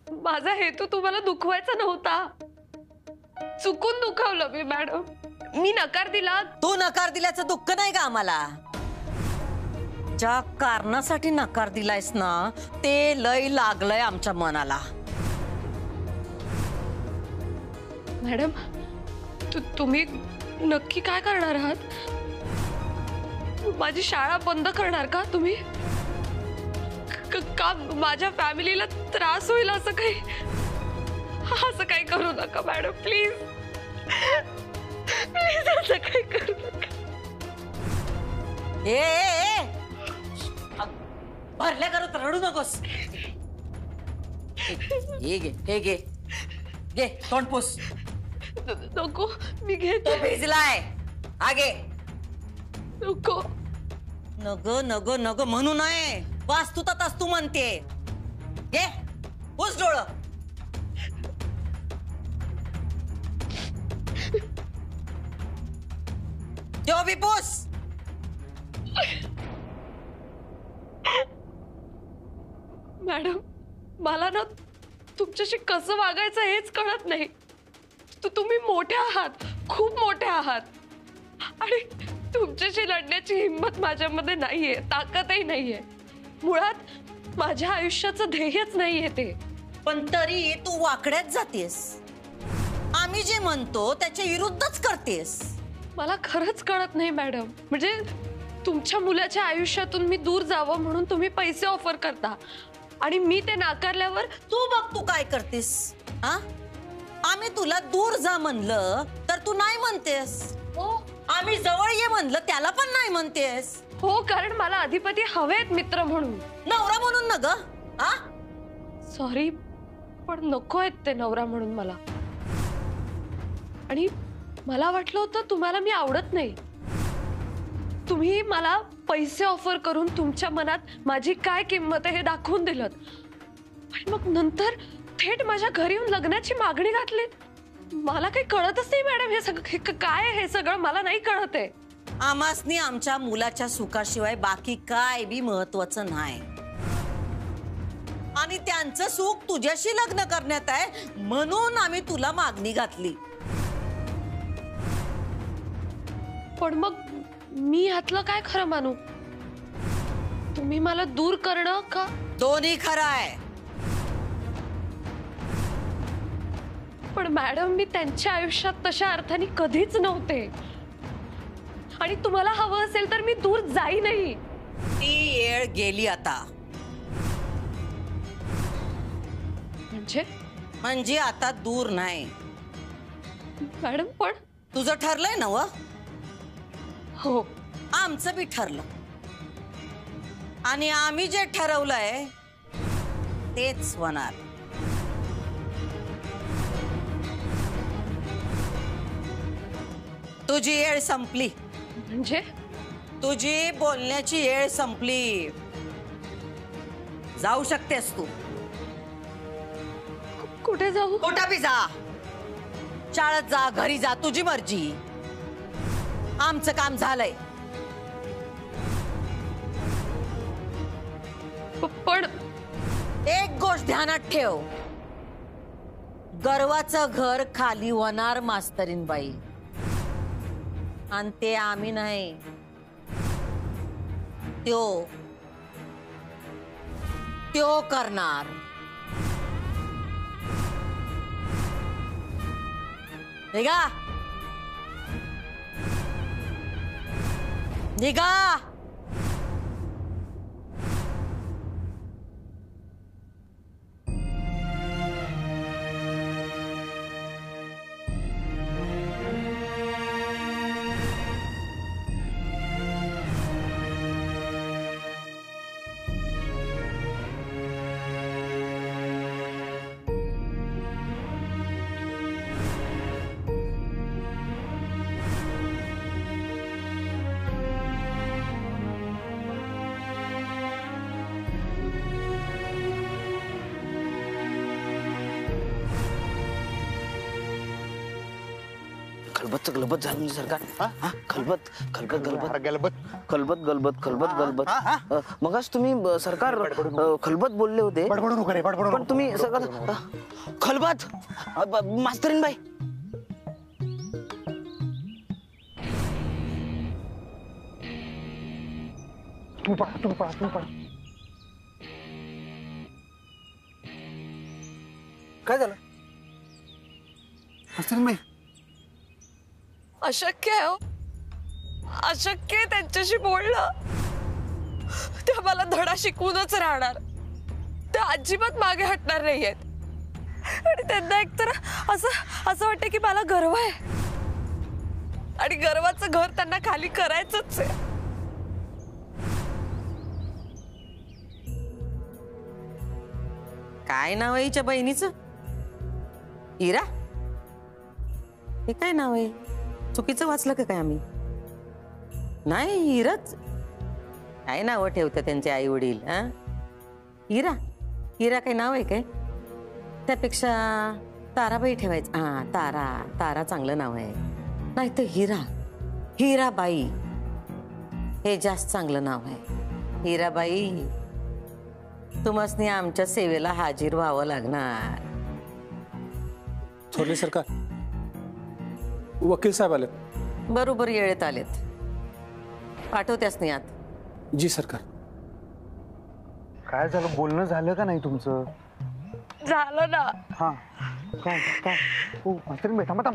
माझा हेतू तुम्हाला दुखवायचा नव्हता. चुकून दुखावलं मी मॅडम. मी नकार दिला. तू नकार दिल्याचं दुःख नाही का आम्हाला? ज्या कारणासाठी नकार दिलायस ना ते लय लागलंय आमच्या मनाला. मॅडम तुम्ही नक्की काय करणार आहात? माझी शाळा बंद करणार का तुम्ही? का माझ्या फॅमिलीला त्रास होईल असं काही करू नका मॅडम, प्लीज प्लीज असं काही करू नका. ए भरल्या करत रडू नकोस. हे घे तोंड पुस. नको मी घेतो. भिजलाय आगे. नको नग नग नग म्हणू नये. वास्तुतच तू म्हणते. घे पुस डोळ. जो भी पुस. मॅडम मला ना तुमच्याशी कसं वागायचं हेच कळत नाही. तुम्ही मोठे आहात, खूप मोठे आहात आणि तुमच्याशी लढण्याची हिंमत माझ्यामध्ये नाहीये, ताकदही नाहीये. मुळात माझ्या आयुष्याचं ध्येयच नाहीये ते. पण तरी तू वाकड्यात जातेस. आम्ही जे म्हणतो त्याच्या विरुद्धच करतेस. मला खरंच कळत नाही मॅडम. म्हणजे तुमच्या मुलाच्या आयुष्यातून मी दूर जावं म्हणून तुम्ही पैसे ऑफर करता आणि मी ते नाकारल्यावर तू बघ तू काय करतेस. हा आम्ही तुला दूर जा म्हणलं तर तू नाही म्हणतेस. हो आम्ही जवळ ये म्हणलं त्याला पण नाही म्हणतेस. हो कारण मला अधिपती हवेत मित्र म्हणून, नवरा म्हणून न ग. हा सॉरी पण नको आहेत ते नवरा म्हणून मला. आणि मला वाटलं होतं तुम्हाला मी आवडत नाही. तुम्ही मला पैसे ऑफर करून तुमच्या मनात माझी काय किंमत आहे हे दाखवून दिलं आणि मग नंतर थेट माझ्या घरी येऊन लग्नाची मागणी घातली. मला काही कळतच नाही मॅडम. हे सगळं काय हे सगळं मला नाही कळत आहे. आमासनी आमच्या मुलाच्या सुखाशिवाय बाकी काय बी महत्वाचं नाही आणि त्यांचं सुख तुझ्याशी लग्न करण्यात आहे म्हणून आम्ही तुला मागणी घातली. पण मग मी ह्यातलं काय खरं मानू? तुम्ही मला दूर करणं का? दोन्ही खरं आहे. पण मॅडम मी त्यांच्या आयुष्यात तशा अर्थाने कधीच नव्हते आणि तुम्हाला हवं असेल तर मी दूर जाईनही. ती येळ गेली आता. म्हणजे आता दूर नाही. मॅडम पण तुझं ठरलंय ना? हो आमचं बी ठरलं आणि आम्ही जे ठरवलंय तेच होणार. तुझी येळ संपली. म्हणजे तुझी बोलण्याची येळ संपली. जाऊ शकतेस तू. कुठे जाऊ? कुठं बी जा. शाळेत जा, घरी जा, तुझी मर्जी. आमचं काम झालंय. पण एक गोष्ट ध्यानात ठेव. गर्वाचं घर खाली होणार मास्तरीनबाई आणि ते आम्ही नाही. त्यो करणार. निघा निघा. खलबत गलबत झालं म्हणजे सरकार हा खलबत खलबत गलबत गलबत खलबत गलबत खलबत गलबत हा, मगाच तुम्ही सरकार खलबत बोलले होते बडबडू नको रे बडबडू पण तुम्ही सरकार खलबत मास्तरीन बाई तू पळा काय झालं हसरीन बाई अशक्य आहे हो. अशक्य आहे त्यांच्याशी बोलणं. ते मला धडा शिकवूनच राहणार. ते अजिबात मागे हटणार नाहीयेत आणि त्यांना एकतर असं असं वाटतं की मला गर्व आहे आणि गर्वाचं घर त्यांना खाली करायचंच आहे. काय नाव आहे हिच्या बहिणीचं? इरा? हे काय नाव आहे? चुकीचं वाचलं का काय आम्ही? नाही, हिराच. काय नावं ठेवतात त्यांचे आई वडील? हा, हिरा. हिरा काय नाव आहे काय? त्यापेक्षा ताराबाई ठेवायचं. हा, तारा. तारा चांगलं नाव आहे. नाही तर हिरा. हिराबाई हे जास्त चांगलं नाव आहे. हिराबाई, तुम्हासनी आमच्या सेवेला हाजीर व्हावं लागणार. थोरले सरकार, वकील साहेब आले. बरोबर येळेत आलेत. पाठवत्यास नाही आत. जी सरकार. काय झालं बोलणं झालं का नाही तुमचं? झालं ना. हा काय काय ओ हसरीन बाई थांबा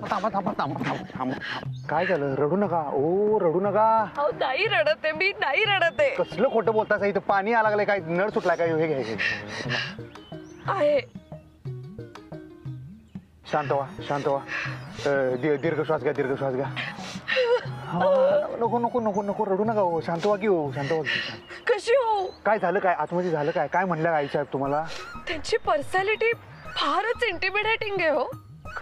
काय झालं? रडू नका ओ रडू नका. अहो नाही रडत आहे मी. नाही रडत आहे. कसलं खोटं बोलतास? इथं पाणी आलं लागलंय काय? नळ सुटलाय काय? हे घे आहे. शांत व्हा दीर्घ श्वास घ्या दीर्घ श्वास घ्या. नको नको नको नको रडू नका हो. शांत व्हा की हो. शांत व्हा की. कशी हो? काय झालं? काय आतमध्ये झालं? काय काय म्हणल्या आई साहेब तुम्हाला? त्यांची पर्सनॅलिटी फारच इंटिमिडेटिंग आहे हो.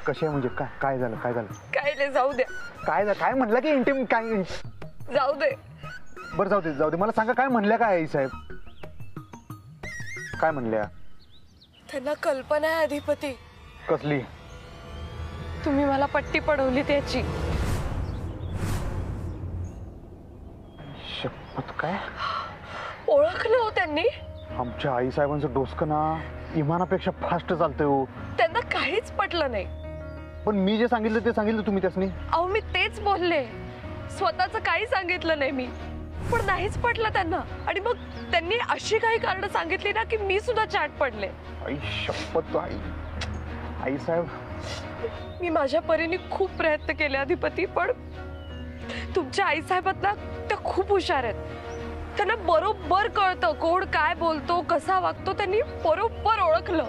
कशी आहे म्हणजे? काय काय झालं? काय झालं? काय नाही, जाऊ द्या. काय म्हणलं की इंटिम काय? जाऊ दे. बरं जाऊ दे मला सांगा काय म्हणल्या काय आई साहेब? काय म्हणल्या? त्यांना कल्पना आहे अधिपती. कसली? तुम्ही मला पट्टी पडवली त्याची. शपथ काय? ओळखलं हो त्यांनी. आमच्या आई साहेबांचं डोसकं ना इमानापेक्षा फास्ट चालतंय हो. त्यांना काहीच पटलं नाही. पण मी जे सांगितलं ते सांगितलं तुम्ही त्यासनी. अहो मी तेच बोलले. स्वतःच काही सांगितलं नाही मी. पण नाहीच पटलं त्यांना. आणि मग त्यांनी अशी काही कारणं सांगितली ना की मी सुद्धा चाट पडले. आई शपथ आई साहेब. मी माझ्या परीने खूप प्रयत्न केले अधिपती. पण तुमच्या आई साहेबात ना त्या खूप हुशार आहेत. त्यांना बरोबर कळतं कोण काय बोलतो कसा वागतो. त्यांनी बरोबर ओळखलं.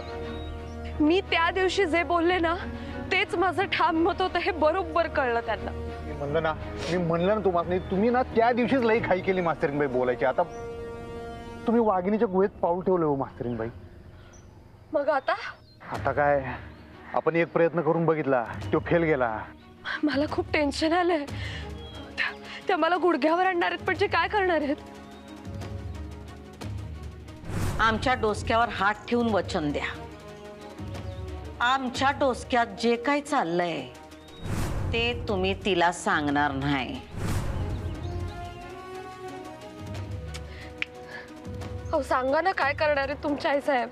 मी त्या दिवशी जे बोलले ना तेच माझं ठाम मत होतं हे बरोबर कळलं त्यांना. मी म्हणलं ना तुम्हाला तुम्ही ना त्या दिवशीच लई घाई केली मास्तरीनबाई बोलायची. आता तुम्ही वाघिणीच्या गुहेत पाऊल ठेवलं हो मास्तरीनबाई. मग आता काय? आपण एक प्रयत्न करून बघितला तो फेल गेला. मला खूप टेन्शन आलंय. त्या मला गुडघ्यावर आणणार आहेत. पण जे काय करणार आहेत? आमच्या डोसक्यावर हात ठेवून वचन द्या. आमच्या डोसक्यात जे काही चाललंय ते तुम्ही तिला सांगणार नाही. अहो सांगा ना काय करणार आहे तुमच्या आई साहेब.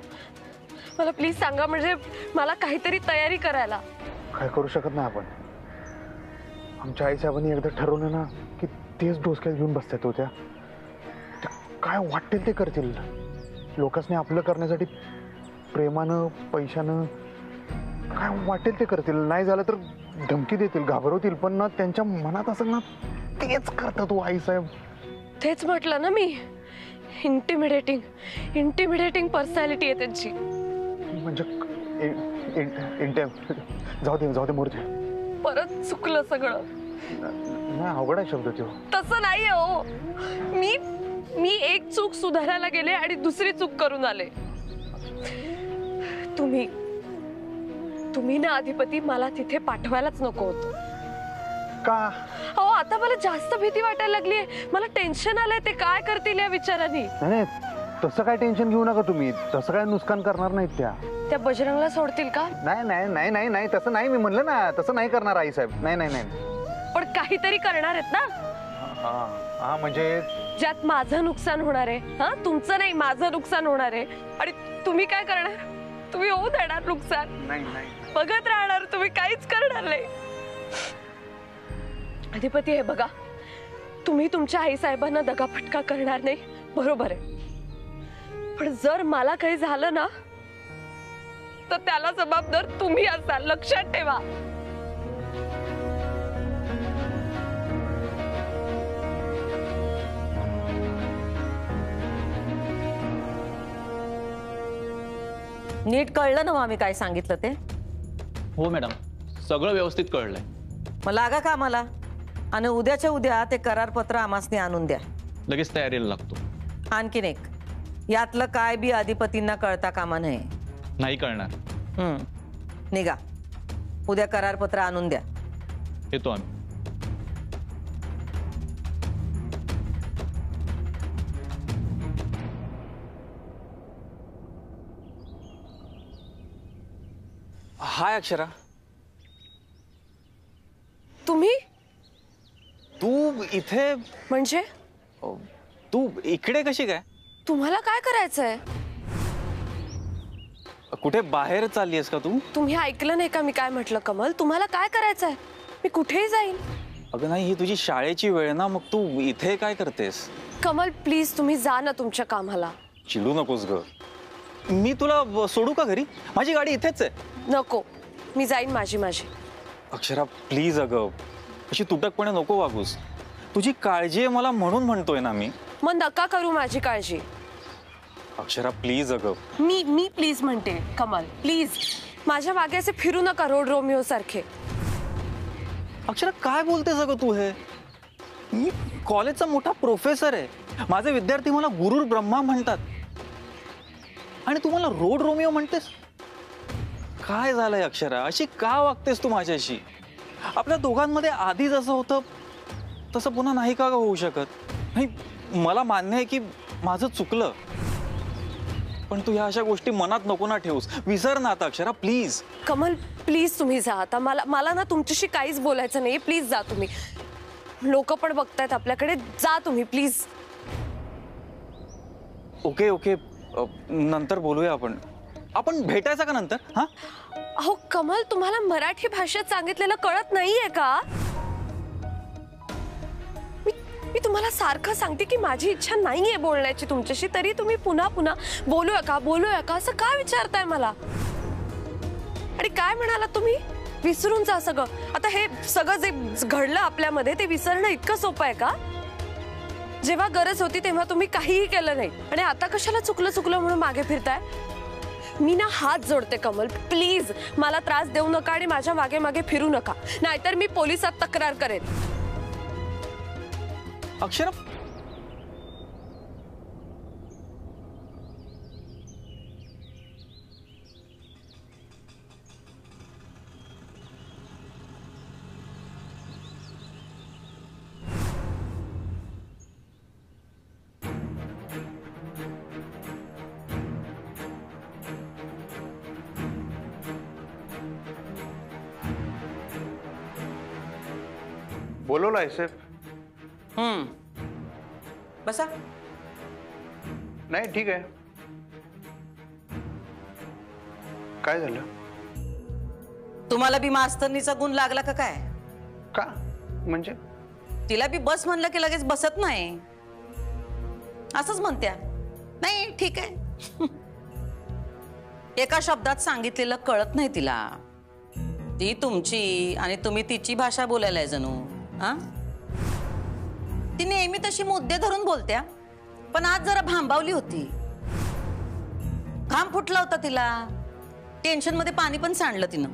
मला प्लीज सांगा. म्हणजे मला काहीतरी तयारी करायला. काय करू शकत नाही आपण. आमच्या आई साहेबांनी एकदा ठरवलं ना की तेच डोसक्यात घेऊन बसतात होत्या. काय वाटेल ते करतील. लोकांनी आपलं करण्यासाठी प्रेमानं पैशानं काय वाटेल ते करतील. नाही झालं तर धमकी देतील घाबरवतील. पण ना त्यांच्या मनात असं ना तेच करतात हो आई साहेब. तेच म्हटलं ना मी. इंटिमिडेटिंग पर्सनॅलिटी आहे त्यांची. म्हणजे जाऊ दे मूर्ती. परत चुकलं सगळं. नाही अवघड आहे शब्द तो. तसं नाही हो. मी एक चूक सुधारायला गेले आणि दुसरी चूक करून आले. तुम्ही ना अधिपती मला तिथे पाठवायलाच नको होतं. का? अहो आता मला जास्त भीती वाटायला लागली. मला टेन्शन आलंय ते काय करतील या विचाराने. नाही तसं काय टेन्शन घेऊ नका तुम्ही. तसं काय नुकसान करणार नाहीत त्या बजरंगला सोडतील का? नाही तसं नाही. मी म्हणलं ना तसं नाही करणार आई साहेब. नाही काहीतरी करणार आहेत ना, हा हा म्हणजे ज्यात माझं नुकसान होणार आहे. हा, तुमचं नाही, माझं नुकसान होणार आहे. आणि तुम्ही काय करणार? तुम्ही होऊ देणार नुकसान? नाही नाही बघत राहणार, तुम्ही काहीच करणार नाही. अधिपती, हे बघा, तुम्ही तुमच्या आई साहेबांना दगाफटका करणार नाही, बरोबर आहे. पण जर मला काही झालं ना, तर त्याला जबाबदार तुम्ही असाल, लक्षात ठेवा. नीट कळलं ना मग आम्ही काय सांगितलं ते? हो मॅडम, सगळं व्यवस्थित कळलंय. मग लागा का आम्हाला, आणि उद्याच्या उद्या ते करारपत्र आमासने आणून द्या. लगेच तयारीला लागतो. आणखीन एक, यातलं काय बी अधिपतींना कळता कामा नये. नाही कळणार. निघा, उद्या करारपत्र आणून द्या. येतो आम्ही. हाय अक्षरा, तुम्ही तू इथे, म्हणजे तू इकडे कशी काय? तुम्हाला काय करायचंय? कुठे बाहेर चाललीयस का तू? तुम्ही ऐकलं नाही का मी काय म्हटलं? कमल, तुम्हाला काय करायचंय? मी कुठेही जाईन. अगं नाही, ही तुझी शाळेची वेळ ना, मग तू इथे काय करतेस? कमल प्लीज, तुम्ही जा ना तुमच्या कामाला. चिडू नकोस ग, मी तुला सोडू का घरी? माझी गाडी इथेच आहे. नको, मी जाईन माझी. अक्षरा प्लीज, अगं अशी तुटकपणे नको वागूस. तुझी काळजी आहे मला म्हणून म्हणतोय ना मी. मग नका करू माझी काळजी. अक्षरा प्लीज, अगं मी प्लीज म्हणते. कमल प्लीज, माझ्या मागे असे फिरू नका रोड रोमिओ सारखे. अक्षरा काय बोलतेस अगं तू? हे मी कॉलेजचा मोठा प्रोफेसर आहे, माझे विद्यार्थी मला गुरुर ब्रह्मा म्हणतात, आणि तू मला रोड रोमिओ म्हणतेस? काय झालंय अक्षरा, अशी का वागतेस तू माझ्याशी? आपल्या दोघांमध्ये आधी जसं होतं तसं पुन्हा नाही का होऊ शकत? नाही, मला मान्य आहे की माझं चुकलं, पण तू ह्या अशा गोष्टी मनात नको ना ठेवूस. विसर ना आता अक्षरा, प्लीज. कमल प्लीज, तुम्ही जा आता. मला ना तुमच्याशी काहीच बोलायचं नाही. प्लीज जा तुम्ही. लोक पण बघतायत आपल्याकडे. जा तुम्ही प्लीज. ओके ओके, नंतर बोलूया आपण भेटायचं का नंतर? हा, अहो कमल, तुम्हाला मराठी भाषेत सांगितलेलं कळत नाहीये का? मी तुम्हाला सारखं सांगते की माझी इच्छा नाहीये बोलण्याची तुमच्याशी, तरी तुम्ही पुन्हा पुन्हा बोलूया का असं का विचारताय मला? आणि काय म्हणालात तुम्ही? विसरून जा सगळं. आता हे सगळं जे घडलं आपल्यामध्ये ते विसरणं इतकं सोपं आहे का? जेव्हा गरज होती तेव्हा तुम्ही काहीही केलं नाही, आणि आता कशाला चुकलं म्हणून मागे फिरताय? मी ना हात जोडते कमल, प्लीज मला त्रास देऊ नका आणि माझ्या मागे मागे फिरू नका, नाहीतर मी पोलिसात तक्रार करेन. अक्षरा बोलवलं आहे साहेब? बसा. नाही ठीक आहे. काय झालं? तुम्हाला बी मास्तरनीचा गुण लागला का काय? का म्हणजे? तिला बी बस म्हणलं की लगेच बसत नाही, असंच म्हणत्या. नाही ठीक आहे. एका शब्दात सांगितलेलं कळत नाही तिला. ती तुमची आणि तुम्ही तिची भाषा बोलायला जणू. हा, ती नेहमी तशी मुद्दे धरून बोलत्या, पण आज जरा भांबावली होती. घाम फुटला होता तिला. टेन्शन मध्ये पाणी पण सांडलं तिनं.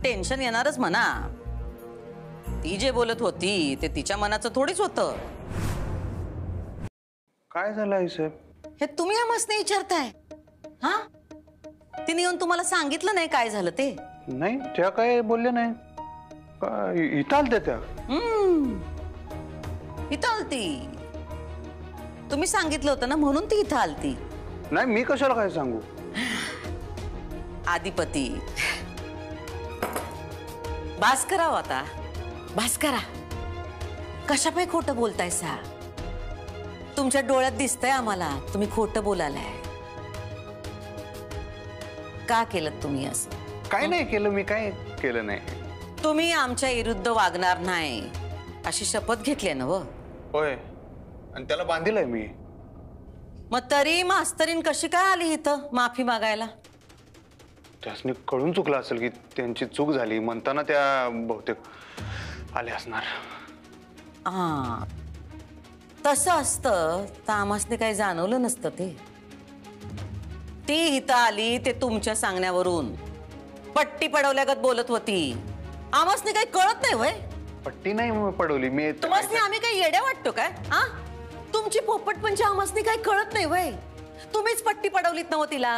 टेन्शन येणारच म्हणा. ती जे बोलत होती ते तिच्या मनाचं थोडीच होतं. काय झालं आई साहेब? हे तुम्ही आम्हासने विचारताय? हा, तिने येऊन तुम्हाला सांगितलं नाही काय झालं ते? नाही, त्या काय बोलले नाही. इथं आलत्या त्या? इथं आलती. तुम्ही सांगितलं होतं ना, म्हणून ती इथं आलती. नाही, मी कशाला काय सांगू? अधिपती बास करावं आता, बस करा. कशापाई खोटं बोलतायसा? तुमच्या डोळ्यात दिसतंय आम्हाला तुम्ही खोटं बोलालाय. का केलं तुम्ही असं? काय नाही केलं मी, काय केलं नाही. तुम्ही आमच्या विरुद्ध वागणार नाही अशी शपथ घेतली ना? होय, आणि त्याला बांधिलंय मी. मग तरी मास्तरीन कशी काय आली इथं माफी मागायला? त्यासनी कळून चुकलं असेल की त्यांची चूक झाली, म्हणताना त्या बहुतेक आले असणार. हा, तसं असतं तर आमासने काही जाणवलं नसतं. ती इथं आली ते तुमच्या सांगण्यावरून पट्टी पडवल्यागत बोलत होती. आमासने काही कळत नाही वय? पट्टी नाही पडवली मी. तुम्हासनी आम्ही काही येड्या वाटतो काय? हा, तुमची पोपट म्हणजे आमासनी काही कळत नाही वय? तुम्हीच पट्टी पडवलीत नव तिला,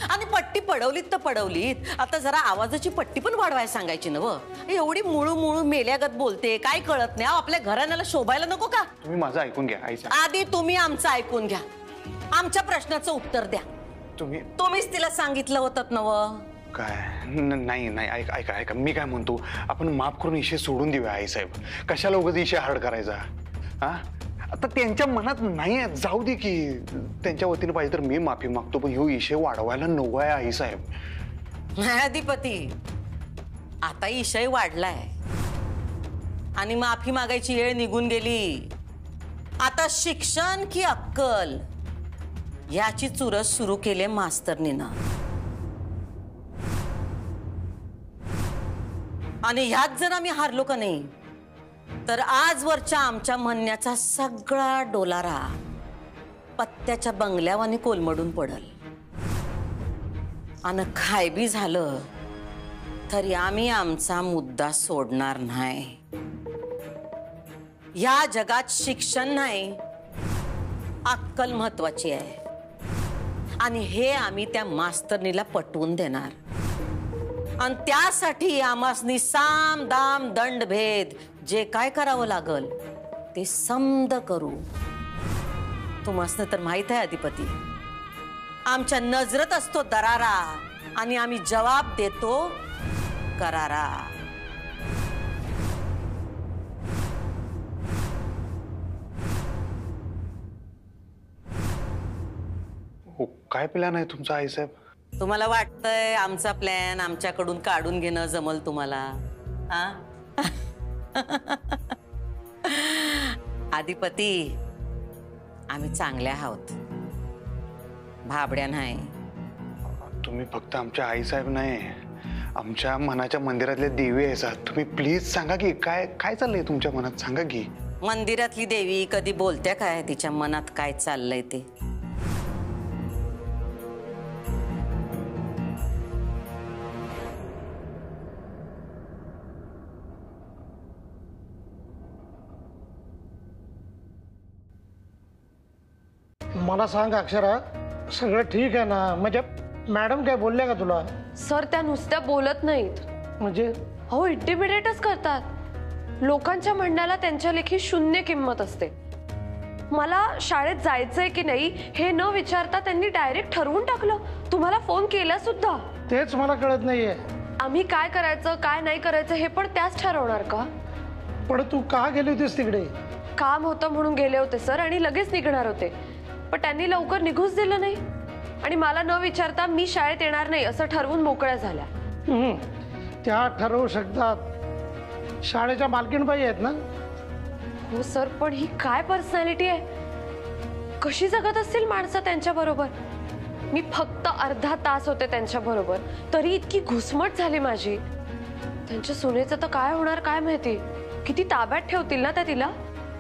आणि पट्टी पडवलीत तर पडवलीत. आता जरा आवाजाची पट्टी पण वाढवायला सांगायची नव. एवढी मुळू मुळू मेल्यागत बोलते, काय कळत नाही? आपल्या घराण्याला शोभायला नको का? तुम्ही माझं ऐकून घ्या आईचा. आधी तुम्ही आमचं ऐकून घ्या, आमच्या प्रश्नाचं उत्तर द्या. तुम्हीच तिला सांगितलं होतं नव? काय नाही नाही, ऐका ऐका ऐका, मी काय म्हणतो, आपण माफ करून इशे सोडून देऊया आई साहेब. कशाला उगाच इशे हार्ड करायचा? हा, आता त्यांच्या मनात नाही, जाऊ दे की. त्यांच्या वतीने पाहिजे तर मी माफी मागतो, पण ह्यो इशे वाढवायला नको आहे आई साहेब. न्यायाधिपती, आता इशय वाढलाय आणि माफी मागायची वेळ निघून गेली. आता शिक्षण की अक्कल याची चुरस सुरू केली मास्तरनीनं. आणि ह्यात जर आम्ही हारलो का नाही तर आजवरच्या आमच्या म्हणण्याचा सगळा डोलारा पत्त्याच्या बंगल्यावानी कोलमडून पडल. आणि काय बी झालं तरी आम्ही आमचा मुद्दा सोडणार नाही. या जगात शिक्षण नाही, अक्कल महत्वाची आहे. आणि हे आम्ही त्या मास्तरनीला पटवून देणार. आणि त्यासाठी आमासनी साम दाम दंड भेद जे काय करावं लागल ते समद करू. तुम्हासनं तर माहित आहे अधिपती, आमच्या नजरेत असतो दरारा आणि आम्ही जवाब देतो करारा. हो, काय प्लॅन आहे तुमचा आई साहेब? तुम्हाला वाटतंय आमचा प्लॅन आमच्याकडून काढून घेणं जमल तुम्हाला? हा अधिपती, आम्ही चांगल्या आहोत, भाबड्या नाही. तुम्ही फक्त आमच्या आई साहेब नाही, आमच्या मनाच्या मंदिरातले देवी आहे. तुम्ही प्लीज सांगा की काय काय चाललंय तुमच्या मनात, सांगा की. मंदिरातली देवी कधी बोलत्या काय तिच्या मनात काय चाललंय ते? मला सांग अक्षरा, सगळं ठीक आहे ना? म्हणजे मॅडम काय बोलल्या का तुला? सर, त्या नुसत्या बोलत नाहीत, म्हणजे हो इंटिमिडेटच करतात. लोकांच्या म्हणण्याला त्यांच्या लेखी शून्य किंमत असते. मला शाळेत जायचंय की नाही हे न विचारता त्यांनी डायरेक्ट ठरवून टाकलं. तुम्हाला फोन केला सुद्धा. तेच मला कळत नाहीये. आम्ही काय करायचं काय नाही करायचं हे पण त्याच ठरवणार का? पण तू का गेली होतीस तिकडे? काम होतं म्हणून गेले होते सर, आणि लगेच निघणार होते. पण त्यांनी लवकर निघूच दिलं नाही आणि मला न विचारता मी शाळेत येणार नाही असं ठरवून मोकळ्या झाल्या. त्या ठरवू शकतात, शाळेच्या मालकीणबाई आहेत ना? हो सर, पण ही काय पर्सनॅलिटी आहे? कशी जगत असतील माणसं त्यांच्या बरोबर? मी फक्त अर्धा तास होते त्यांच्या बरोबर, तरी इतकी घुसमट झाली माझी. त्यांच्या सुनेचं तर काय होणार काय माहिती. किती ताब्यात ठेवतील ना त्या तिला.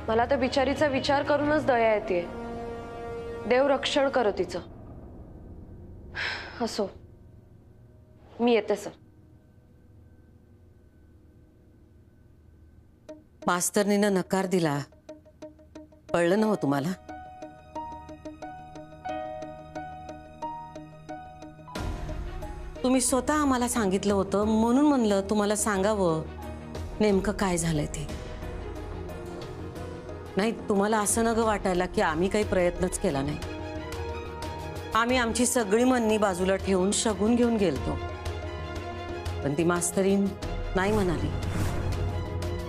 मला तर बिचारीचा विचार करूनच दया येते. देव रक्षण करो तिचं. असो, मी येते सर. मास्तरनीनं नकार दिला, कळलं ना हो तुम्हाला? तुम्ही स्वतः आम्हाला सांगितलं होतं म्हणून म्हणलं तुम्हाला सांगावं नेमकं काय झालंय ते. नाही, तुम्हाला असं नग वाटायला की आम्ही काही प्रयत्नच केला नाही. आम्ही आमची सगळी म्हणणी बाजूला ठेवून शगून घेऊन गेलतो, पण ती मास्तरीन नाही म्हणाली.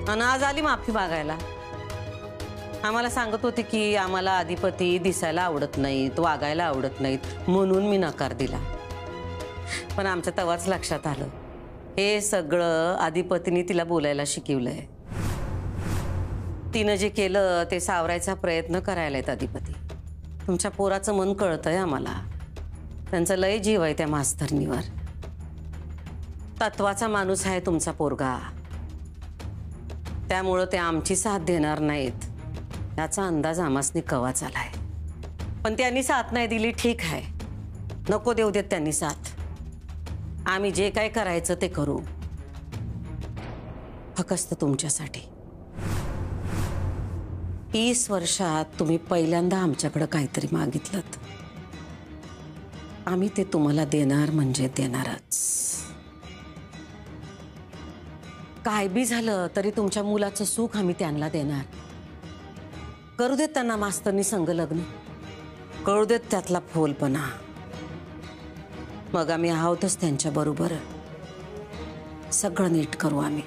आणि आज आली माफी मागायला. आम्हाला सांगत होते की आम्हाला अधिपती दिसायला आवडत नाहीत, वागायला आवडत नाहीत, म्हणून मी नकार दिला. पण आमच्या तेव्हाच लक्षात आलं हे सगळं अधिपतीने तिला बोलायला शिकवलंय. तिनं जे केलं ते सावरायचा प्रयत्न करायलाय अधिपती. तुमच्या पोराचं मन कळतंय आम्हाला. त्यांचं लय जीव आहे त्या मास्तरनीवर. तत्वाचा माणूस आहे तुमचा पोरगा. त्यामुळं ते आमची साथ देणार नाहीत याचा अंदाज आमासनी कवाच आलाय. पण त्यांनी साथ नाही दिली ठीक आहे, नको देऊ देत त्यांनी साथ. आम्ही जे काय करायचं ते करू, फक्त तुमच्यासाठी. 30 वर्षात तुम्ही पहिल्यांदा आमच्याकडे काहीतरी मागितलं, आम्ही ते तुम्हाला देणार म्हणजे देणारच. काय बी झालं तरी तुमच्या मुलाचं सुख आम्ही त्यांना देणार. करू देत त्यांना मास्तरनी संग लग्न, कळू देत त्यातला फोलपणा. मग आम्ही आहोतच त्यांच्या बरोबर. सगळं नीट करू आम्ही.